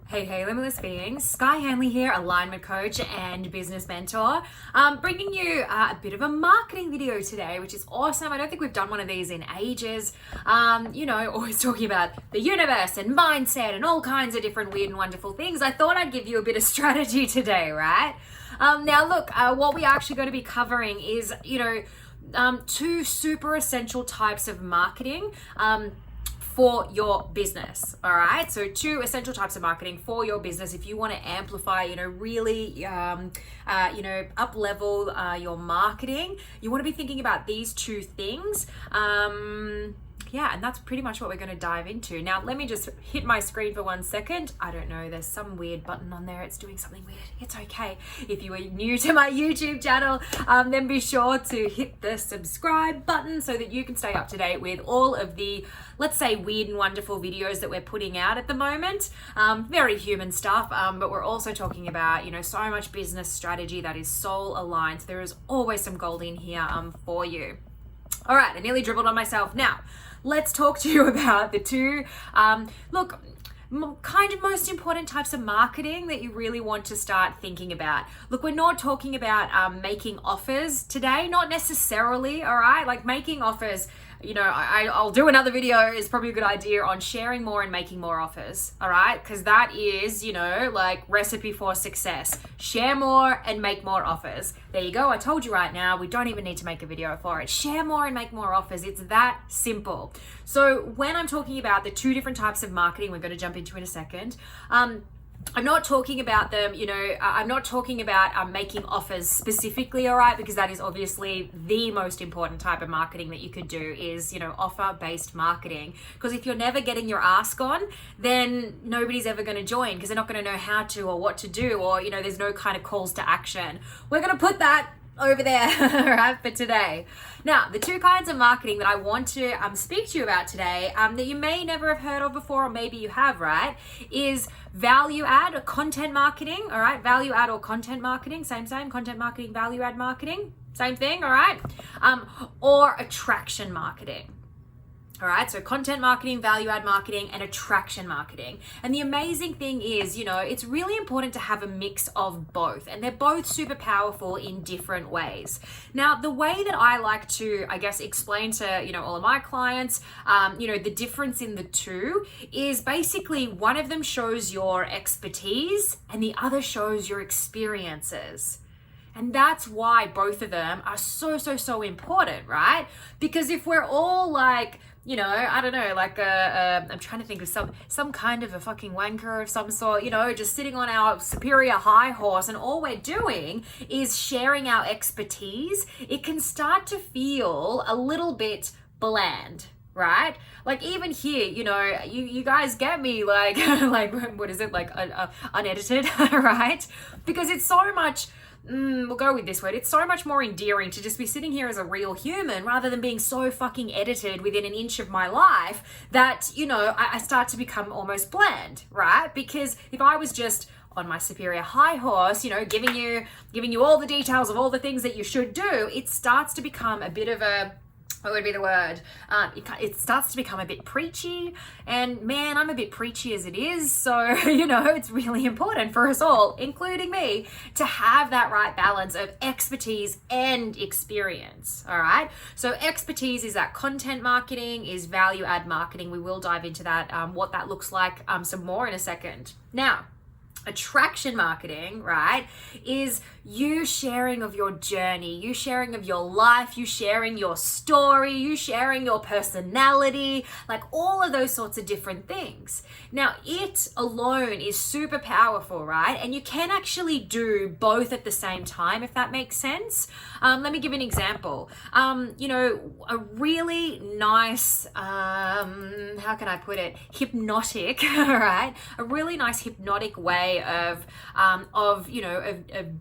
Hey, limitless beings. Skye Hanley here, alignment coach and business mentor. Bringing you a bit of a marketing video today, which is awesome. I don't think we've done one of these in ages. Always talking about the universe and mindset and all kinds of different weird and wonderful things. I thought I'd give you a bit of strategy today, right? Now look, what we're actually going to be covering is, two super essential types of marketing. For your business. All right, so two essential types of marketing for your business if you want to amplify, really up level your marketing. You want to be thinking about these two things. And that's pretty much what we're going to dive into. Now, let me just hit my screen for 1 second. I don't know, there's some weird button on there. It's doing something weird. It's okay. If you are new to my YouTube channel, then be sure to hit the subscribe button so that you can stay up to date with all of the, let's say, weird and wonderful videos that we're putting out at the moment. Very human stuff, but we're also talking about, so much business strategy that is soul aligned. So there is always some gold in here for you. All right, I nearly dribbled on myself. Now, let's talk to you about the two, kind of most important types of marketing that you really want to start thinking about. Look, we're not talking about making offers today, not necessarily, all right? Like making offers, I'll do another video, is probably a good idea on sharing more and making more offers, all right? Because that is, recipe for success. Share more and make more offers. There you go. I told you right now, we don't even need to make a video for it. Share more and make more offers. It's that simple. So when I'm talking about the two different types of marketing, we're going to jump into in a second. I'm not talking about them, I'm not talking about making offers specifically, all right? Because that is obviously the most important type of marketing that you could do is, offer-based marketing. Because if you're never getting your ask on, then nobody's ever going to join because they're not going to know how to or what to do, or, there's no kind of calls to action. We're going to put that over there, right, for today. Now, the two kinds of marketing that I want to speak to you about today that you may never have heard of before, or maybe you have, right, is value add or content marketing, all right? Value add or content marketing, same, content marketing, value add marketing, same thing, all right? Or attraction marketing. All right, so content marketing, value add marketing, and attraction marketing. And the amazing thing is, it's really important to have a mix of both, and they're both super powerful in different ways. Now, the way that I like to, explain to, all of my clients, the difference in the two is basically one of them shows your expertise and the other shows your experiences. And that's why both of them are so important, right? Because if we're all like, I'm trying to think of some kind of a fucking wanker of some sort, just sitting on our superior high horse and all we're doing is sharing our expertise, it can start to feel a little bit bland, right? Like even here, you guys get me like, what is it? Like unedited, right? Because it's so much, we'll go with this word. It's so much more endearing to just be sitting here as a real human rather than being so fucking edited within an inch of my life that, I start to become almost bland, right? Because if I was just on my superior high horse, giving you all the details of all the things that you should do, it starts to become a bit of a, what would be the word? It starts to become a bit preachy, and man, I'm a bit preachy as it is. So, it's really important for us all, including me, to have that right balance of expertise and experience. All right. So expertise is that content marketing, is value add marketing. We will dive into that, what that looks like, some more in a second. Now, attraction marketing, right, is you sharing of your journey, you sharing of your life, you sharing your story, you sharing your personality, like all of those sorts of different things. Now, it alone is super powerful, right? And you can actually do both at the same time, if that makes sense. Let me give an example. A really nice, how can I put it? Hypnotic, right? A really nice hypnotic way of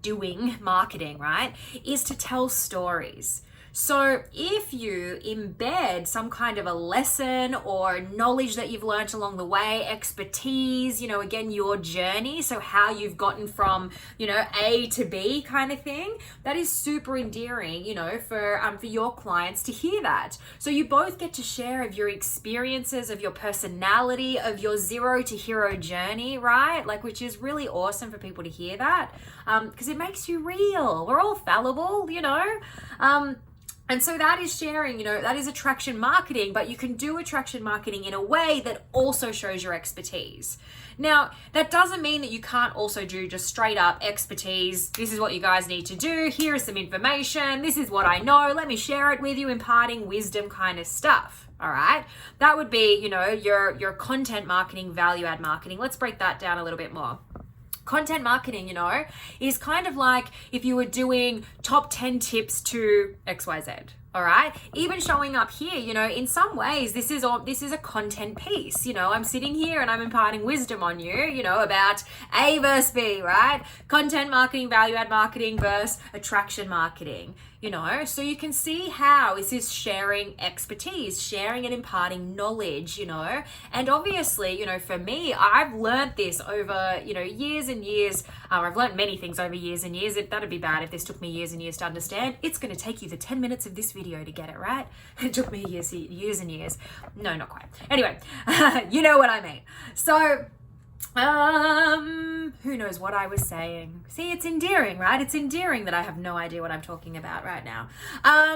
doing marketing, right, is to tell stories. So if you embed some kind of a lesson or knowledge that you've learned along the way, expertise, again, your journey, so how you've gotten from, A to B kind of thing, that is super endearing, for your clients to hear that. So you both get to share of your experiences, of your personality, of your zero to hero journey, right? Which is really awesome for people to hear that, because it makes you real. We're all fallible, and so that is sharing, that is attraction marketing, but you can do attraction marketing in a way that also shows your expertise. Now, that doesn't mean that you can't also do just straight up expertise. This is what you guys need to do. Here is some information. This is what I know. Let me share it with you, imparting wisdom kind of stuff. All right. That would be, your content marketing, value add marketing. Let's break that down a little bit more. Content marketing, is kind of like if you were doing top 10 tips to XYZ. All right. Even showing up here, in some ways, this is a content piece. I'm sitting here and I'm imparting wisdom on you, about A versus B, right? Content marketing, value add marketing versus attraction marketing. So you can see how is this sharing expertise, sharing and imparting knowledge, and obviously, for me, I've learned this over, years and years. I've learned many things over years and years. That'd be bad if this took me years and years to understand. It's going to take you the 10 minutes of this video to get it, right? It took me years and years. No, not quite. Anyway, you know what I mean. So, who knows what I was saying? See, it's endearing, right? It's endearing that I have no idea what I'm talking about right now.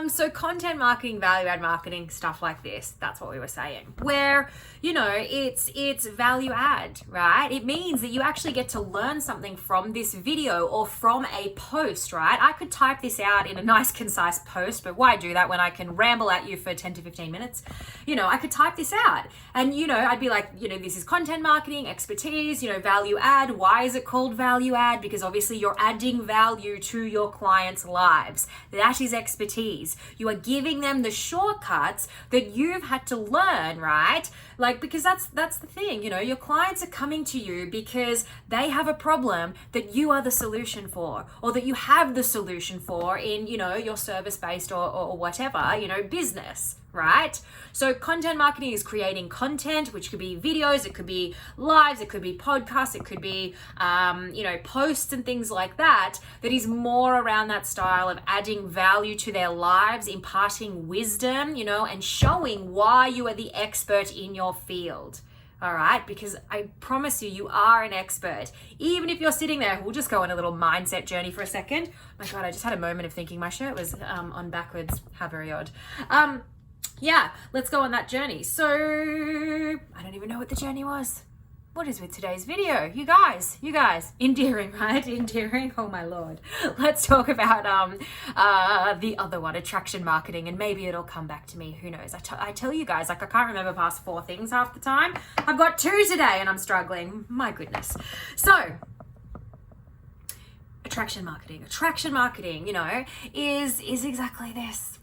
So content marketing, value add marketing, stuff like this, that's what we were saying. Where, it's value add, right? It means that you actually get to learn something from this video or from a post, right? I could type this out in a nice, concise post, but why do that when I can ramble at you for 10 to 15 minutes? I could type this out and, I'd be like, this is content marketing, expertise, value add. Why is it called value add? Because obviously you're adding value to your clients' lives. That is expertise. You are giving them the shortcuts that you've had to learn, right? Because that's the thing, your clients are coming to you because they have a problem that you are the solution for, or that you have the solution for in, your service-based or whatever, business. Right? So content marketing is creating content, which could be videos, it could be lives, it could be podcasts, it could be, posts and things like that, that is more around that style of adding value to their lives, imparting wisdom, and showing why you are the expert in your field. All right, because I promise you are an expert. Even if you're sitting there, we'll just go on a little mindset journey for a second. My God, I just had a moment of thinking my shirt was on backwards. How very odd. Yeah, let's go on that journey. So I don't even know what the journey was. What is with today's video? You guys, endearing, right? Endearing, oh my Lord. Let's talk about the other one, attraction marketing, and maybe it'll come back to me, who knows? I tell you guys, I can't remember past 4 things half the time. I've got 2 today and I'm struggling, my goodness. So, attraction marketing, is exactly this.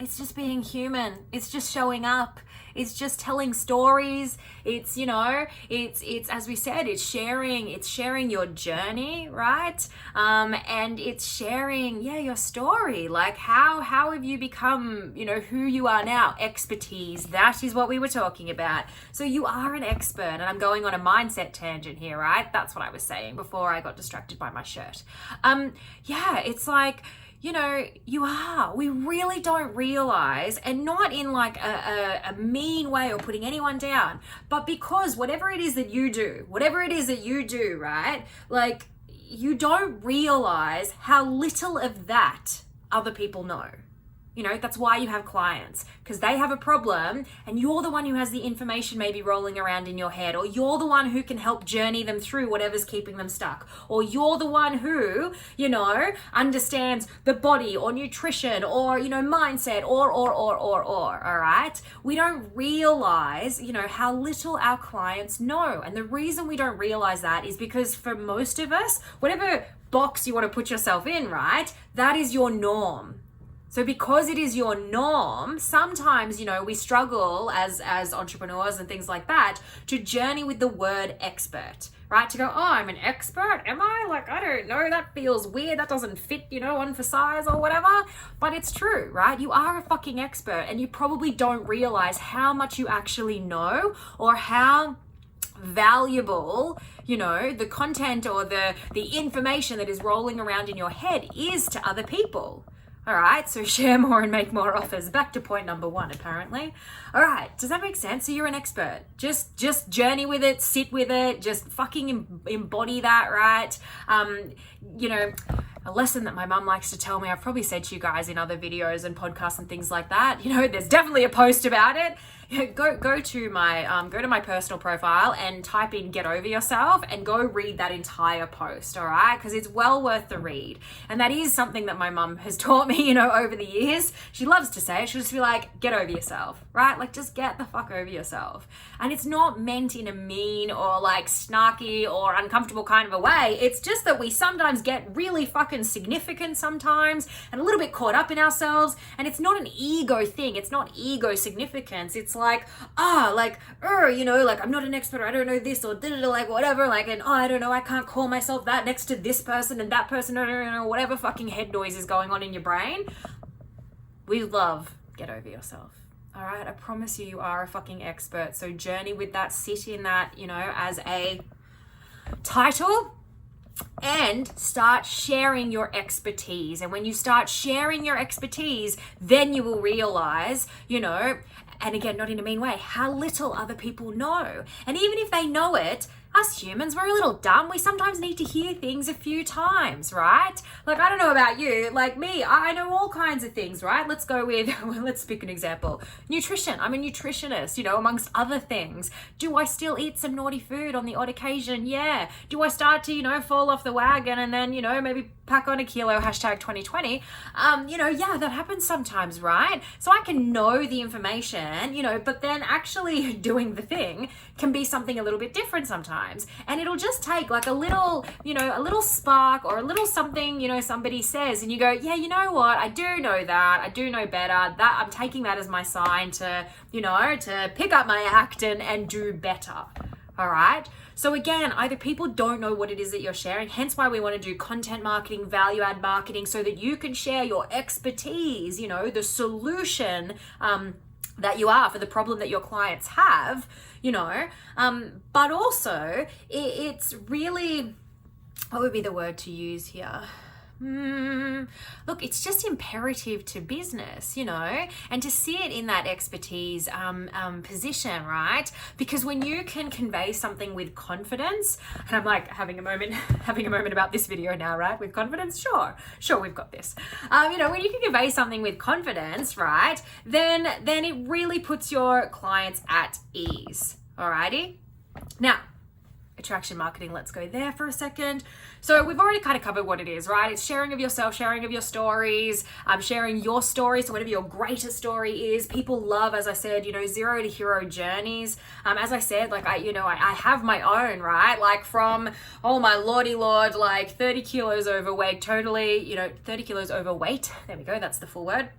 It's just being human. It's just showing up. It's just telling stories. It's, it's as we said, it's sharing your journey, right? And it's sharing, your story. Like how have you become, who you are now? Expertise. That is what we were talking about. So you are an expert, and I'm going on a mindset tangent here, right? That's what I was saying before I got distracted by my shirt. It's like, you are. We really don't realize, and not in like a mean way or putting anyone down, but because whatever it is that you do, right? Like, you don't realize how little of that other people know. That's why you have clients, because they have a problem and you're the one who has the information maybe rolling around in your head, or you're the one who can help journey them through whatever's keeping them stuck, or you're the one who, understands the body or nutrition or, mindset or, all right? We don't realize, how little our clients know. And the reason we don't realize that is because for most of us, whatever box you want to put yourself in, right, that is your norm. So because it is your norm, sometimes, we struggle as entrepreneurs and things like that to journey with the word expert, right? To go, oh, I'm an expert. Am I? Like, I don't know. That feels weird. That doesn't fit, on for size or whatever. But it's true, right? You are a fucking expert, and you probably don't realize how much you actually know or how valuable the content or the information that is rolling around in your head is to other people. All right, so share more and make more offers. Back to point number 1, apparently. All right, does that make sense? So you're an expert. Just journey with it, sit with it, just fucking embody that, right? A lesson that my mum likes to tell me, I've probably said to you guys in other videos and podcasts and things like that, there's definitely a post about it. Go to my personal profile and type in "get over yourself" and go read that entire post, all right? Because it's well worth the read. And that is something that my mum has taught me, over the years. She loves to say it. She'll just be like, get over yourself, right? Like, just get the fuck over yourself. And it's not meant in a mean or like snarky or uncomfortable kind of a way. It's just that we sometimes get really fucking significant sometimes and a little bit caught up in ourselves. And it's not an ego thing. It's not ego significance. It's like, like I'm not an expert, or I don't know this, or like whatever, like, and I don't know, I can't call myself that next to this person and that person, or whatever fucking head noise is going on in your brain. We love get over yourself. All right, I promise you are a fucking expert. So journey with that, sit in that, as a title, and start sharing your expertise. And when you start sharing your expertise, then you will realize, and again, not in a mean way, how little other people know. And even if they know it, us humans, we're a little dumb. We sometimes need to hear things a few times, right? Like, I don't know about you, like me, I know all kinds of things, right? Let's go with, let's pick an example. Nutrition. I'm a nutritionist, amongst other things. Do I still eat some naughty food on the odd occasion? Yeah. Do I start to, fall off the wagon and then, maybe pack on a kilo, #2020? Yeah, that happens sometimes, right? So I can know the information, but then actually doing the thing can be something a little bit different sometimes. And it'll just take like a little, a little spark or a little something, somebody says, and you go, yeah, you know what? I do know that. I do know better. That I'm taking that as my sign to, to pick up my act and do better. All right. So again, either people don't know what it is that you're sharing, hence why we want to do content marketing, value add marketing, so that you can share your expertise, the solution, that you are for the problem that your clients have, but also it's really, what would be the word to use here? Look, it's just imperative to business, and to see it in that expertise position, right? Because when you can convey something with confidence, and I'm like having a moment about this video now, right? With confidence, sure, we've got this. When you can convey something with confidence, right? Then it really puts your clients at ease. Alrighty. Now, attraction marketing, let's go there for a second. So we've already kind of covered what it is, right? It's sharing of yourself, sharing of your stories, sharing your story. So whatever your greatest story is, people love, as I said, 0 to hero journeys. As I said, like I have my own, right? Like from, oh my lordy lord, like 30 kilos overweight, totally, 30 kilos overweight. There we go. That's the full word.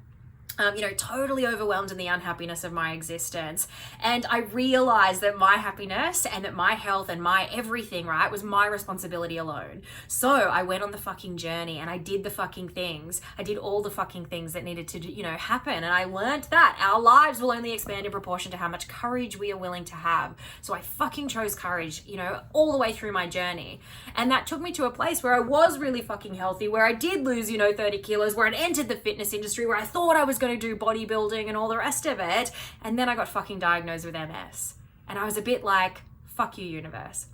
Totally overwhelmed in the unhappiness of my existence. And I realized that my happiness and that my health and my everything, right, was my responsibility alone. So I went on the fucking journey and I did the fucking things. I did all the fucking things that needed to, happen. And I learned that our lives will only expand in proportion to how much courage we are willing to have. So I fucking chose courage, all the way through my journey. And that took me to a place where I was really fucking healthy, where I did lose, 30 kilos, where I'd entered the fitness industry, where I thought I was going to do bodybuilding and all the rest of it, and then I got fucking diagnosed with MS, and I was a bit like, fuck you universe,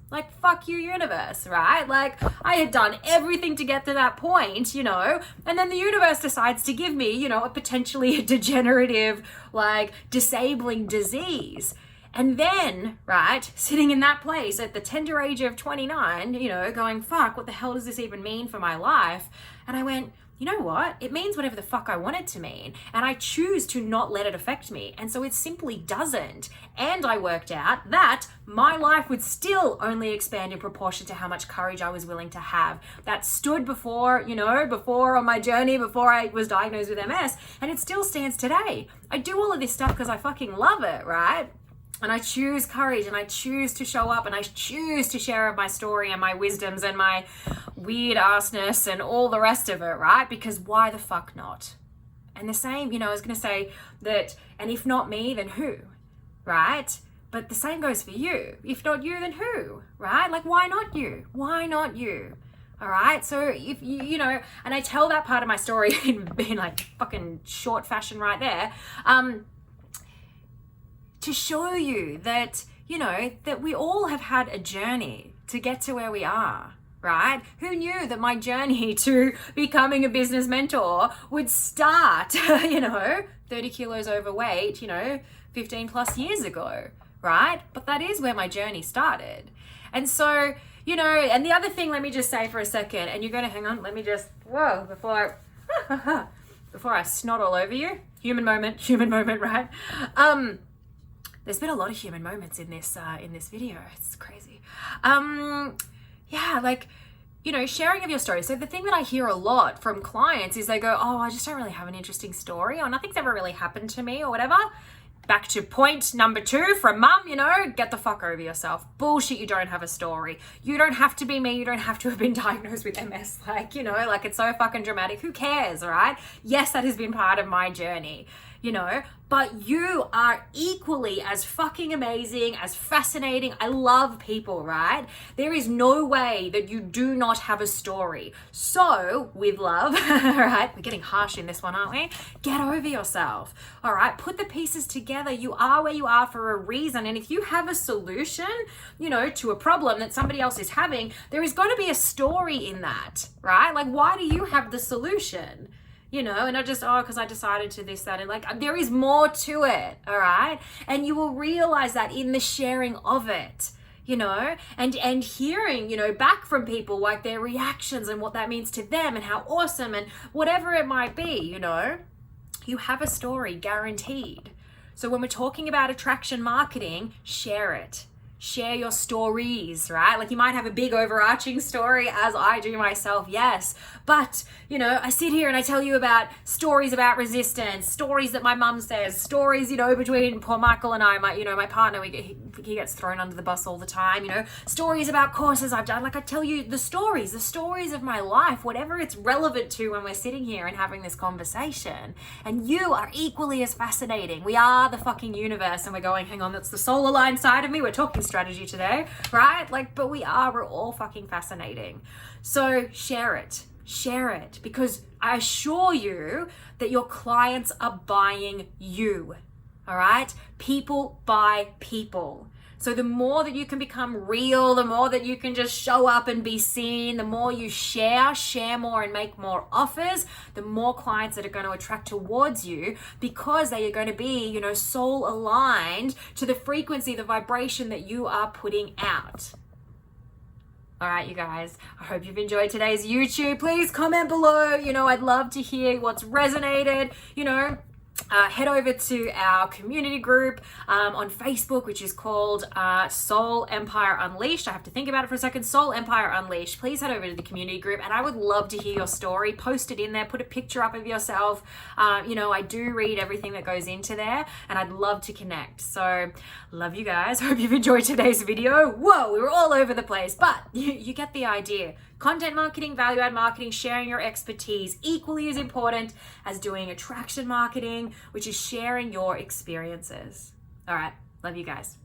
right? Like I had done everything to get to that point, and then the universe decides to give me, a potentially degenerative, like disabling disease. And then, right, sitting in that place at the tender age of 29, going, fuck, what the hell does this even mean for my life? And I went, you know what? It means whatever the fuck I want it to mean. And I choose to not let it affect me. And so it simply doesn't. And I worked out that my life would still only expand in proportion to how much courage I was willing to have. That stood before, before on my journey, before I was diagnosed with MS. And it still stands today. I do all of this stuff because I fucking love it, right? And I choose courage, and I choose to show up, and I choose to share my story and my wisdoms and my weird assness and all the rest of it, right? Because why the fuck not? And the same, I was going to say that, and if not me, then who, right? But the same goes for you. If not you, then who, right? Like, why not you? Why not you? All right. So if and I tell that part of my story in like fucking short fashion right there, to show you that, that we all have had a journey to get to where we are, right? Who knew that my journey to becoming a business mentor would start, 30 kilos overweight, 15 plus years ago, right? But that is where my journey started. And so, and the other thing, let me just say for a second, and you're going to hang on, let me just, before I snot all over you, human moment, right? There's been a lot of human moments in this video. It's crazy. Sharing of your story. So the thing that I hear a lot from clients is they go, oh, I just don't really have an interesting story, or nothing's ever really happened to me, or whatever. Back to point number 2 from mum, get the fuck over yourself. Bullshit, you don't have a story. You don't have to be me. You don't have to have been diagnosed with MS. Like it's so fucking dramatic. Who cares, right? Yes, that has been part of my journey. But you are equally as fucking amazing, as fascinating. I love people, right? There is no way that you do not have a story. So, with love, right? We're getting harsh in this one, aren't we? Get over yourself, all right? Put the pieces together. You are where you are for a reason. And if you have a solution, to a problem that somebody else is having, there is going to be a story in that, right? Like, why do you have the solution? And not just, because I decided to this, that, and like, there is more to it, all right? And you will realize that in the sharing of it, and hearing, back from people, like their reactions and what that means to them and how awesome and whatever it might be, you have a story guaranteed. So when we're talking about attraction marketing, share it. Share your stories, right? Like you might have a big overarching story, as I do myself, yes. But, I sit here and I tell you about stories about resistance, stories that my mum says, stories, between poor Michael and I, my partner, he gets thrown under the bus all the time, stories about courses I've done. Like I tell you the stories of my life, whatever it's relevant to when we're sitting here and having this conversation. And you are equally as fascinating. We are the fucking universe, and we're going, hang on, that's the soul aligned side of me. We're talking strategy today, right? But we're all fucking fascinating. So share it, because I assure you that your clients are buying you, all right? People buy people. So the more that you can become real, the more that you can just show up and be seen, the more you share more and make more offers, the more clients that are going to attract towards you, because they are going to be, soul aligned to the frequency, the vibration that you are putting out. All right, you guys, I hope you've enjoyed today's YouTube. Please comment below. I'd love to hear what's resonated, head over to our community group on Facebook, which is called Soul Empire Unleashed. I have to think about it for a second. Soul Empire Unleashed. Please head over to the community group, and I would love to hear your story. Post it in there. Put a picture up of yourself. I do read everything that goes into there, and I'd love to connect. So, love you guys. Hope you've enjoyed today's video. Whoa, we were all over the place, but you get the idea. Content marketing, value add marketing, sharing your expertise, equally as important as doing attraction marketing, which is sharing your experiences. All right, love you guys.